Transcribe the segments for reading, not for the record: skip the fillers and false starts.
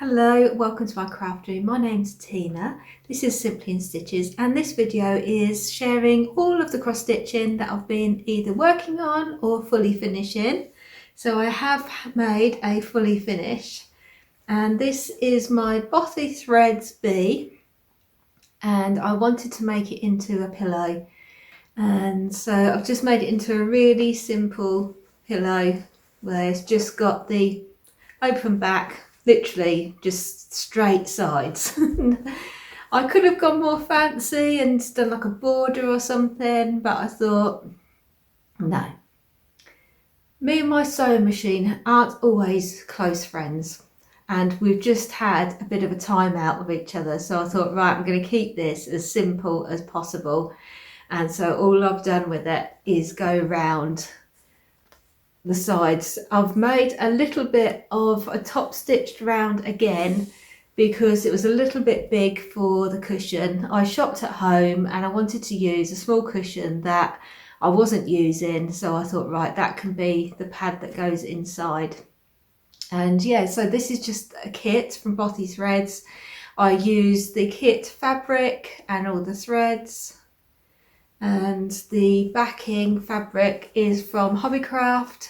Hello, welcome to my craft room. My name's Tina. This is Simply in Stitches, and this video is sharing all of the cross stitching that I've been either working on or fully finishing. So I have made a fully finish, and this is my Bothy Threads B, and I wanted to make it into a pillow, and so I've just made it into a really simple pillow where it's just got the open back, literally just straight sides. I could have gone more fancy and done like a border or something, but I thought no. Me and my sewing machine aren't always close friends, and we've just had a bit of a time out with each other, so I thought, right, I'm going to keep this as simple as possible. And so all I've done with it is go round the sides. I've made a little bit of a top stitched round again because it was a little bit big for the cushion. I shopped at home and I wanted to use a small cushion that I wasn't using, so I thought, right, that can be the pad that goes inside. And yeah, so this is just a kit from Bothy Threads. I used the kit fabric and all the threads, and the backing fabric is from Hobbycraft.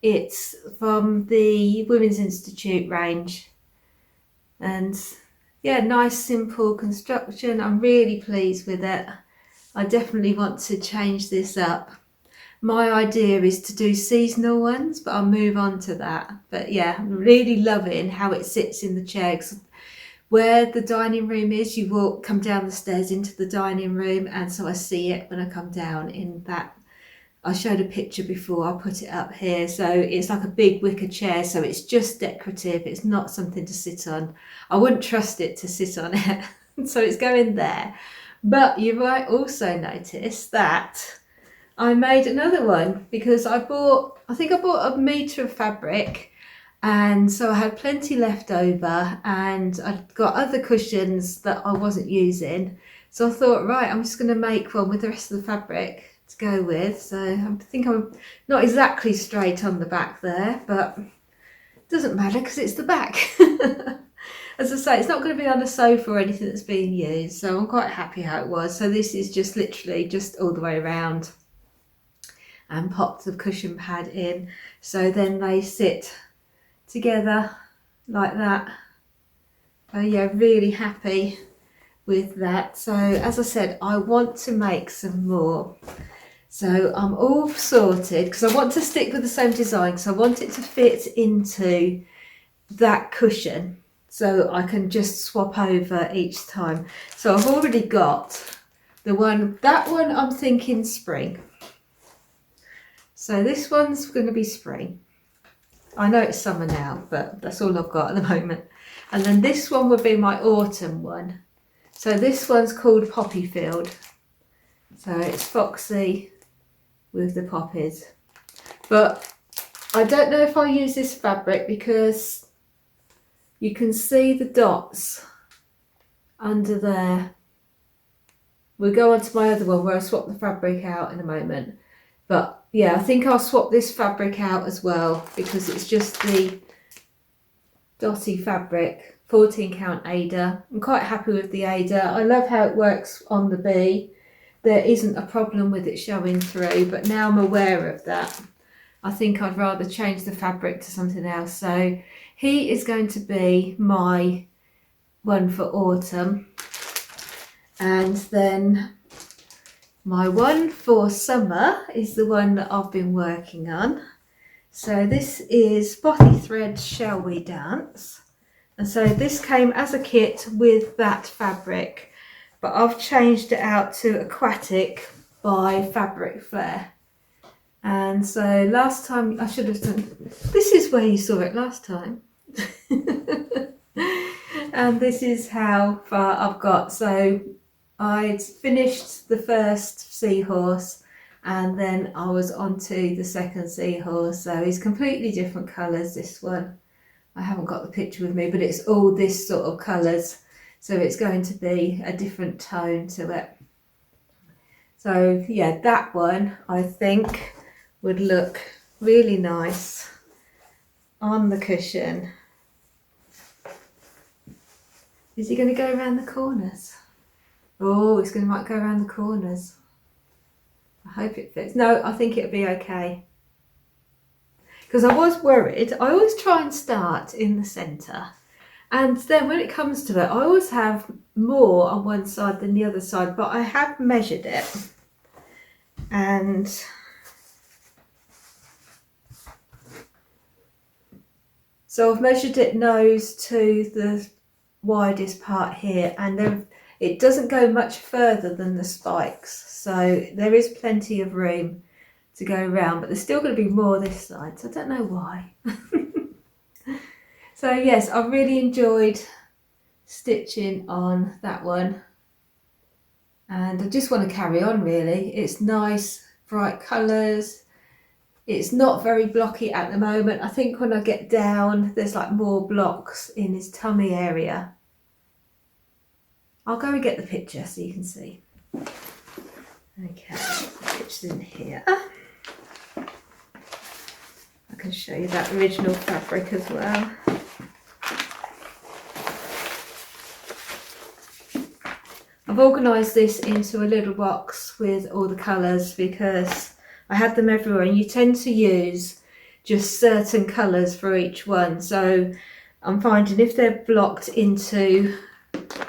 It's from the Women's Institute range, and yeah, nice simple construction. I'm really pleased with it. I definitely want to change this up. My idea is to do seasonal ones, but I'll move on to that. But yeah, I'm really loving how it sits in the chair. Where the dining room is, you come down the stairs into the dining room, and so I see it when I come down in that. I showed a picture before, I'll put it up here. So it's like a big wicker chair, so it's just decorative, it's not something to sit on. I wouldn't trust it to sit on it, so it's going there. But you might also notice that I made another one because I think I bought a metre of fabric, and so I had plenty left over, and I'd got other cushions that I wasn't using. So I thought, right, I'm just going to make one with the rest of the fabric to go with. So I think I'm not exactly straight on the back there, but it doesn't matter because it's the back. As I say, it's not going to be on a sofa or anything that's being used, so I'm quite happy how it was. So this is just literally just all the way around, and pop the cushion pad in, so then they sit together like that. Oh yeah, really happy with that. So as I said, I want to make some more. So I'm all sorted because I want to stick with the same design, because I want it to fit into that cushion so I can just swap over each time. So I've already got the one, that one I'm thinking spring. So this one's going to be spring. I know it's summer now, but that's all I've got at the moment. And then this one would be my autumn one. So this one's called Poppy Field. So it's foxy with the poppies. But I don't know if I'll use this fabric because you can see the dots under there. We'll go on to my other one where I swap the fabric out in a moment. But yeah, I think I'll swap this fabric out as well because it's just the dotty fabric, 14 count Ada. I'm quite happy with the Ada. I love how it works on the B. There isn't a problem with it showing through, but now I'm aware of that, I think I'd rather change the fabric to something else. So he is going to be my one for autumn, and then my one for summer is the one that I've been working on. So this is Bothy Threads Shall We Dance? And so this came as a kit with that fabric, but I've changed it out to Aquatic by Fabric Flair. And so last time I should have done, this is where you saw it last time. And this is how far I've got. So I'd finished the first seahorse, and then I was on to the second seahorse. So it's completely different colours, this one. I haven't got the picture with me, but it's all this sort of colours. So it's going to be a different tone to it. So yeah, that one I think would look really nice on the cushion. Is he going to go around the corners? Oh, he's going to might go around the corners. I hope it fits. No, I think it'll be okay. Because I was worried. I always try and start in the centre. And then when it comes to it, I always have more on one side than the other side. But I have measured it. And so I've measured it nose to the widest part here. And then it doesn't go much further than the spikes. So there is plenty of room to go around, but there's still going to be more this side, so I don't know why. So yes, I really enjoyed stitching on that one, and I just want to carry on really. It's nice, bright colours. It's not very blocky at the moment. I think when I get down, there's like more blocks in his tummy area. I'll go and get the picture so you can see. Okay, the picture's in here. I can show you that original fabric as well. I've organised this into a little box with all the colours because I had them everywhere, and you tend to use just certain colours for each one. So I'm finding if they're blocked into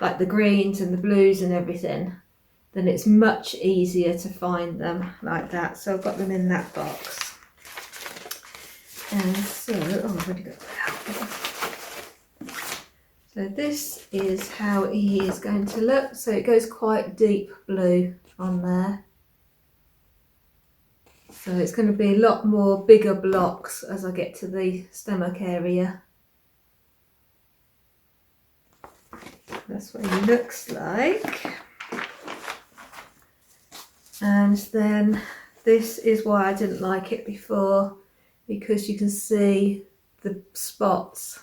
like the greens and the blues and everything, then it's much easier to find them like that. So I've got them in that box. And so, oh, I've already got that out. So this is how he is going to look. So it goes quite deep blue on there. So it's going to be a lot more bigger blocks as I get to the stomach area. That's what he looks like. And then this is why I didn't like it before, because you can see the spots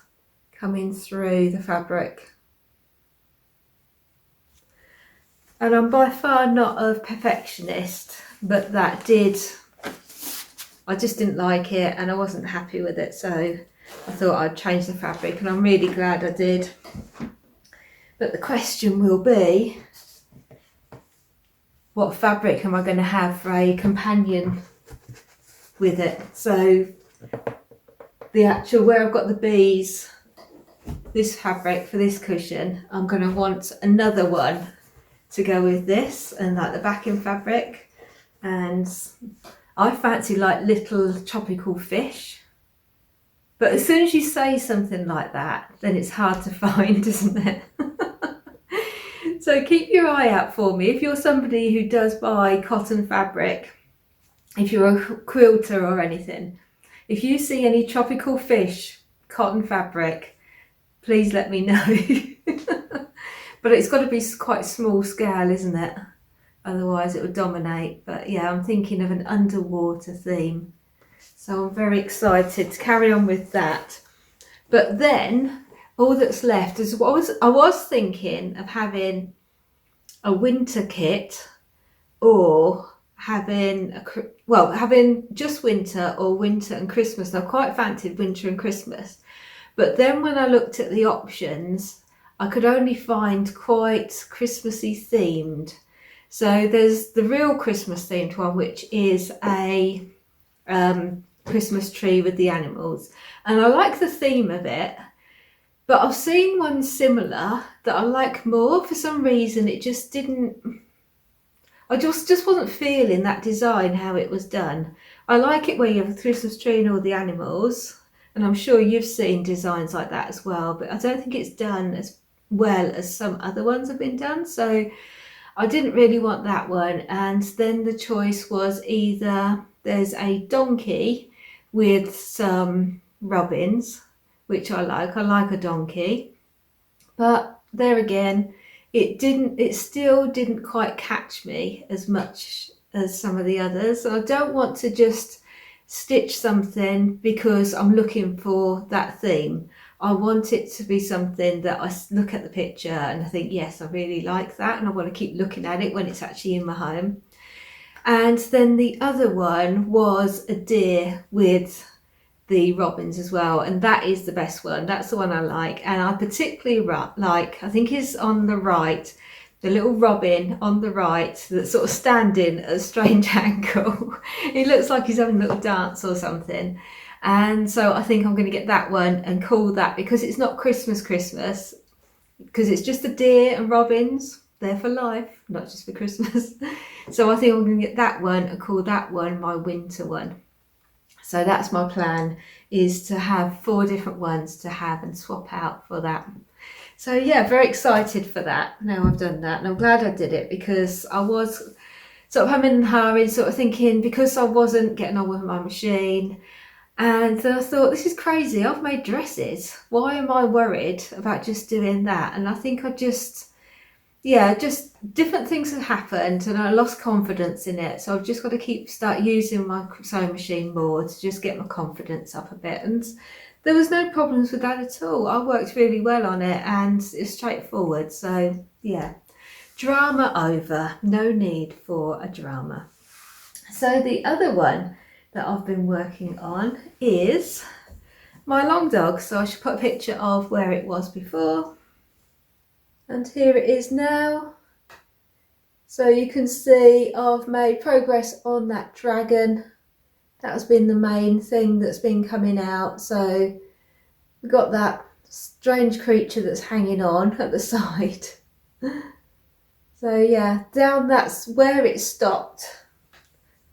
coming through the fabric. And I'm by far not a perfectionist, but that did, I just didn't like it and I wasn't happy with it, so I thought I'd change the fabric, and I'm really glad I did. But the question will be, what fabric am I going to have for a companion with it? So the actual, where I've got the bees, this fabric for this cushion, I'm going to want another one to go with this, and like the backing fabric. And I fancy like little tropical fish. But as soon as you say something like that, then it's hard to find, isn't it? So keep your eye out for me. If you're somebody who does buy cotton fabric, if you're a quilter or anything, if you see any tropical fish cotton fabric, please let me know. But it's got to be quite small scale, isn't it? Otherwise it would dominate. But yeah, I'm thinking of an underwater theme. So I'm very excited to carry on with that. But then all that's left is I was thinking of having a winter kit, or having having just winter, or winter and Christmas. And I quite fancied winter and Christmas, but then when I looked at the options, I could only find quite Christmassy themed. So there's the real Christmas themed one, which is a Christmas tree with the animals, and I like the theme of it. But I've seen one similar that I like more. For some reason, it just didn't, I just wasn't feeling that design, how it was done. I like it where you have a Christmas tree and all the animals, and I'm sure you've seen designs like that as well, but I don't think it's done as well as some other ones have been done. So I didn't really want that one. And then the choice was either there's a donkey with some robins, which I like a donkey, but there again, it still didn't quite catch me as much as some of the others. I don't want to just stitch something because I'm looking for that theme. I want it to be something that I look at the picture and I think, yes, I really like that, and I want to keep looking at it when it's actually in my home. And then the other one was a deer with the robins as well, and that is the best one. That's the one I like, and I particularly like, I think is on the right, the little robin on the right that's sort of standing at a strange angle. It looks like he's having a little dance or something. And so I think I'm going to get that one and call that, because it's not Christmas, because it's just the deer and robins. They're for life, not just for Christmas. So I think I'm going to get that one and call that one my winter one. So that's my plan, is to have 4 different ones to have and swap out for that. So yeah, very excited for that. Now I've done that, and I'm glad I did it, because I was sort of having and hurrying, sort of thinking, because I wasn't getting on with my machine. And then I thought, this is crazy. I've made dresses. Why am I worried about just doing that? And I think I just different things have happened, and I lost confidence in it. So I've just got to start using my sewing machine more to just get my confidence up a bit. And there was no problems with that at all. I worked really well on it, and it's straightforward. So yeah, drama over. No need for a drama. So the other one that I've been working on is my long dog. So I should put a picture of where it was before. And here it is now. So you can see I've made progress on that dragon. That has been the main thing that's been coming out. So we've got that strange creature that's hanging on at the side. So yeah, down, that's where it stopped.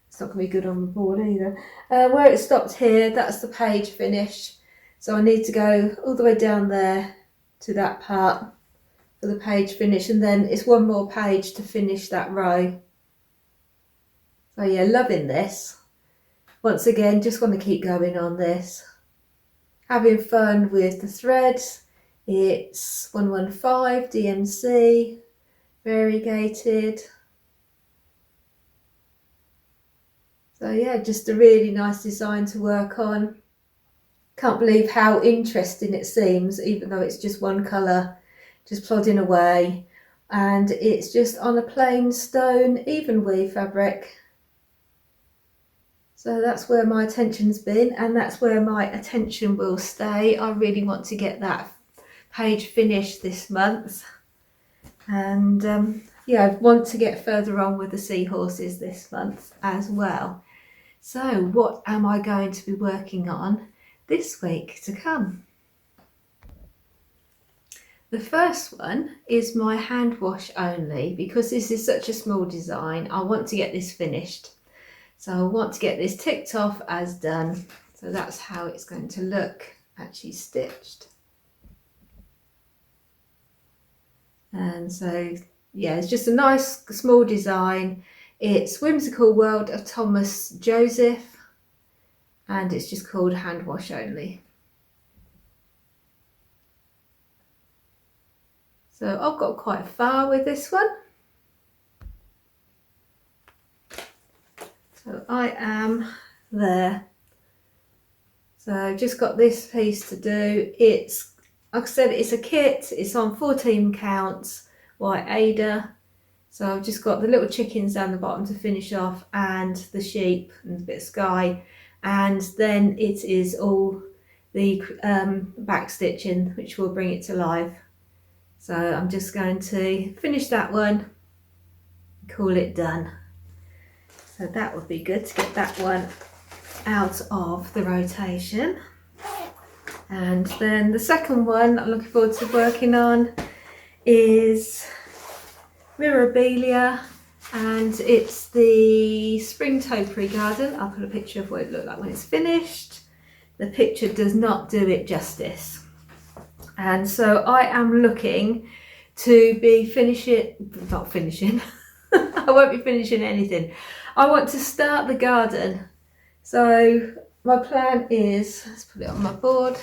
It's not going to be good on the board either. Where it stopped here, that's the page finish. So I need to go all the way down there to that part for the page finish, and then it's one more page to finish that row. So yeah, loving this. Once again, just want to keep going on this. Having fun with the threads. It's 115 DMC, variegated. So yeah, just a really nice design to work on. Can't believe how interesting it seems, even though it's just one colour, just plodding away. And it's just on a plain stone evenweave fabric. So that's where my attention's been, and that's where my attention will stay. I really want to get that page finished this month. And yeah, I want to get further on with the seahorses this month as well. So what am I going to be working on this week to come? The first one is my hand wash only, because this is such a small design. I want to get this finished. So I want to get this ticked off as done. So that's how it's going to look actually stitched. And so yeah, it's just a nice small design. It's Whimsical World of Thomas Joseph, and it's just called Hand Wash Only. So I've got quite far with this one. So I am there. So I've just got this piece to do. It's, like I said, it's a kit. It's on 14 counts, white Ada. So I've just got the little chickens down the bottom to finish off, and the sheep and a bit of sky. And then it is all the back stitching, which will bring it to life. So I'm just going to finish that one, call it done. So that would be good to get that one out of the rotation. And then the second one I'm looking forward to working on is Mirabilia, and it's the spring topiary garden. I'll put a picture of what it looked like when it's finished. The picture does not do it justice. And so I am looking to be not finishing, I won't be finishing anything. I want to start the garden. So my plan is, let's put it on my board.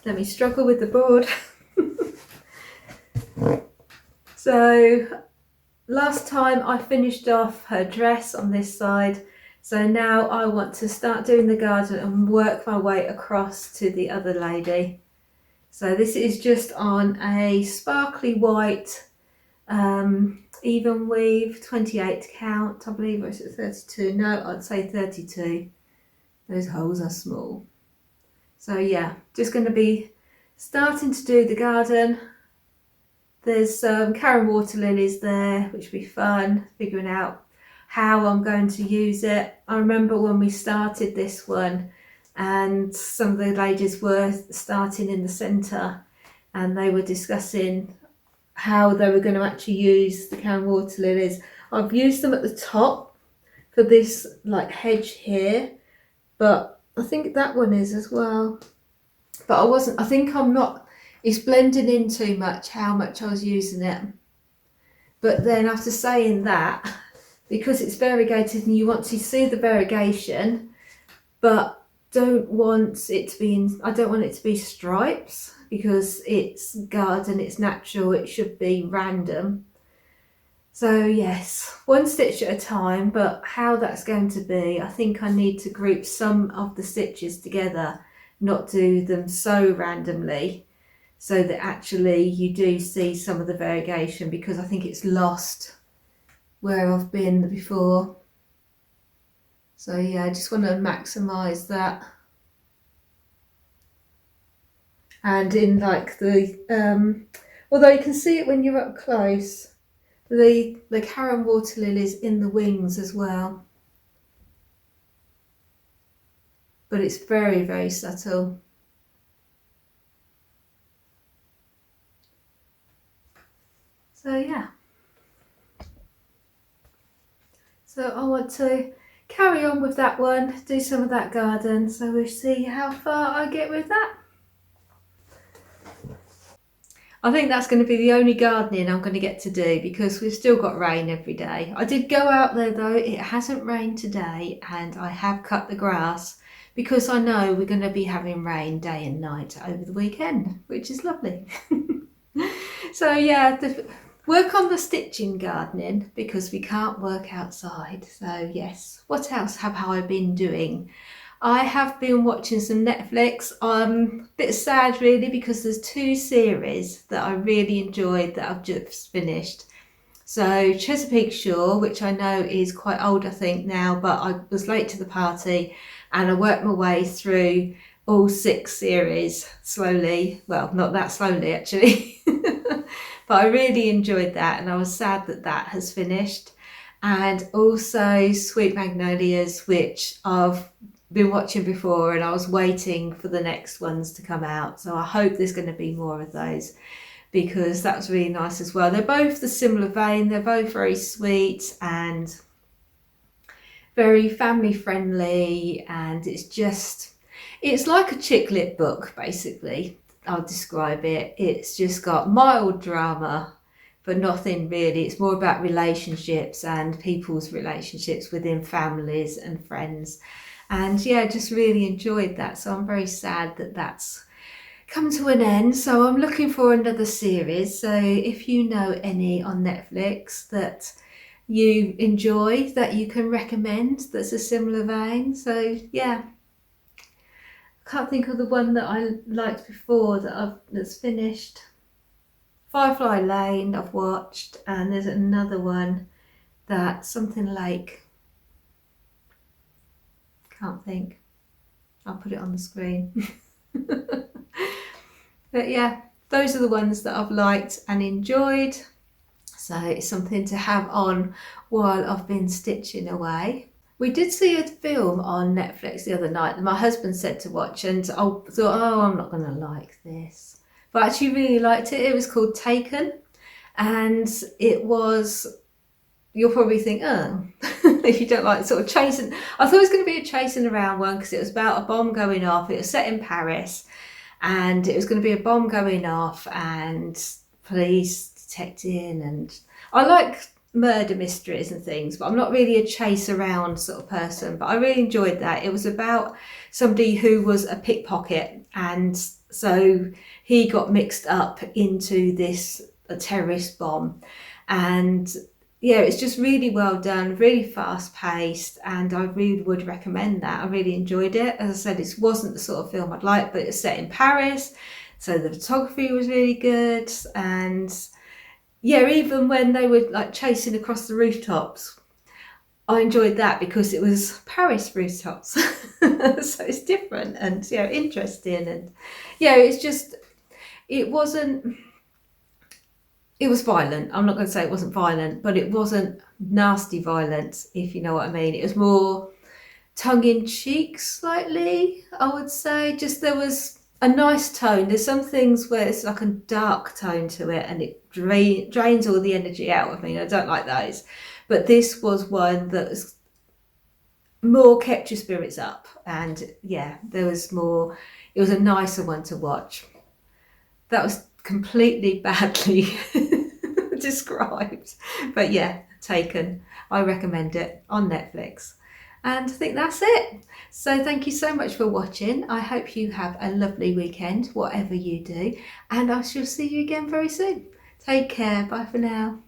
Let me struggle with the board. So last time I finished off her dress on this side. So now I want to start doing the garden and work my way across to the other lady. So this is just on a sparkly white even weave, 28 count, I believe, or is it 32? No, I'd say 32. Those holes are small. So yeah, just going to be starting to do the garden. There's some Karen water lilies there, which will be fun, figuring out how I'm going to use it. I remember when we started this one and some of the ladies were starting in the centre and they were discussing how they were going to actually use the Karen water lilies. I've used them at the top for this like hedge here, but I think that one is as well. But I think I'm not, it's blending in too much how much I was using it. But then after saying that, because it's variegated and you want to see the variegation, but don't want it to be I don't want it to be stripes because it's garden, it's natural, it should be random. So yes, one stitch at a time, but how that's going to be, I think I need to group some of the stitches together, not do them so randomly, so that actually you do see some of the variegation, because I think it's lost where I've been before. So yeah, I just want to maximise that. And in like the, although you can see it when you're up close, the Karen water lilies in the wings as well. But it's very, very subtle. So yeah. So I want to carry on with that one, do some of that garden, so we'll see how far I get with that. I think that's going to be the only gardening I'm going to get to do because we've still got rain every day. I did go out there though, it hasn't rained today, and I have cut the grass because I know we're going to be having rain day and night over the weekend, which is lovely. So yeah, work on the stitching gardening because we can't work outside. So yes, what else have I been doing? I have been watching some Netflix. I'm a bit sad really because there's two series that I really enjoyed that I've just finished. So Chesapeake Shore, which I know is quite old I think now, but I was late to the party and I worked my way through all 6 series slowly. Well, not that slowly actually. But I really enjoyed that and I was sad that that has finished. And also Sweet Magnolias, which I've been watching before and I was waiting for the next ones to come out. So I hope there's going to be more of those because that was really nice as well. They're both the similar vein. They're both very sweet and very family friendly, and it's like a chick lit book basically. I'll describe it. It's just got mild drama, but nothing really. It's more about relationships and people's relationships within families and friends. And yeah, just really enjoyed that. So I'm very sad that that's come to an end. So I'm looking for another series. So if you know any on Netflix that you enjoy, that you can recommend, that's a similar vein. So yeah, I can't think of the one that I liked before that's finished. Firefly Lane I've watched, and there's another one that something like, can't think. I'll put it on the screen. But yeah, those are the ones that I've liked and enjoyed. So it's something to have on while I've been stitching away. We did see a film on Netflix the other night that my husband said to watch, and I thought, oh, I'm not going to like this. But I actually really liked it. It was called Taken, and it was, you'll probably think, oh, if you don't like sort of chasing. I thought it was going to be a chasing around one because it was about a bomb going off. It was set in Paris and it was going to be a bomb going off and police detecting, and I like murder mysteries and things, but I'm not really a chase around sort of person, but I really enjoyed that. It was about somebody who was a pickpocket, and so he got mixed up into this terrorist bomb, and yeah, it's just really well done, really fast paced, and I really would recommend that. I really enjoyed it. As I said, it wasn't the sort of film I'd like, but it's set in Paris, so the photography was really good, and yeah, even when they were like chasing across the rooftops, I enjoyed that because it was Paris rooftops. So it's different and, you know, interesting. And yeah, it's just, it wasn't, it was violent. I'm not going to say it wasn't violent, but it wasn't nasty violence, if you know what I mean. It was more tongue-in-cheek slightly, I would say. Just there was a nice tone. There's some things where it's like a dark tone to it and it drains all the energy out of me. I don't like those. But this was one that was more kept your spirits up. And yeah, there was more, it was a nicer one to watch. That was completely badly described. But yeah, Taken. I recommend it on Netflix. And I think that's it. So thank you so much for watching. I hope you have a lovely weekend, whatever you do. And I shall see you again very soon. Take care. Bye for now.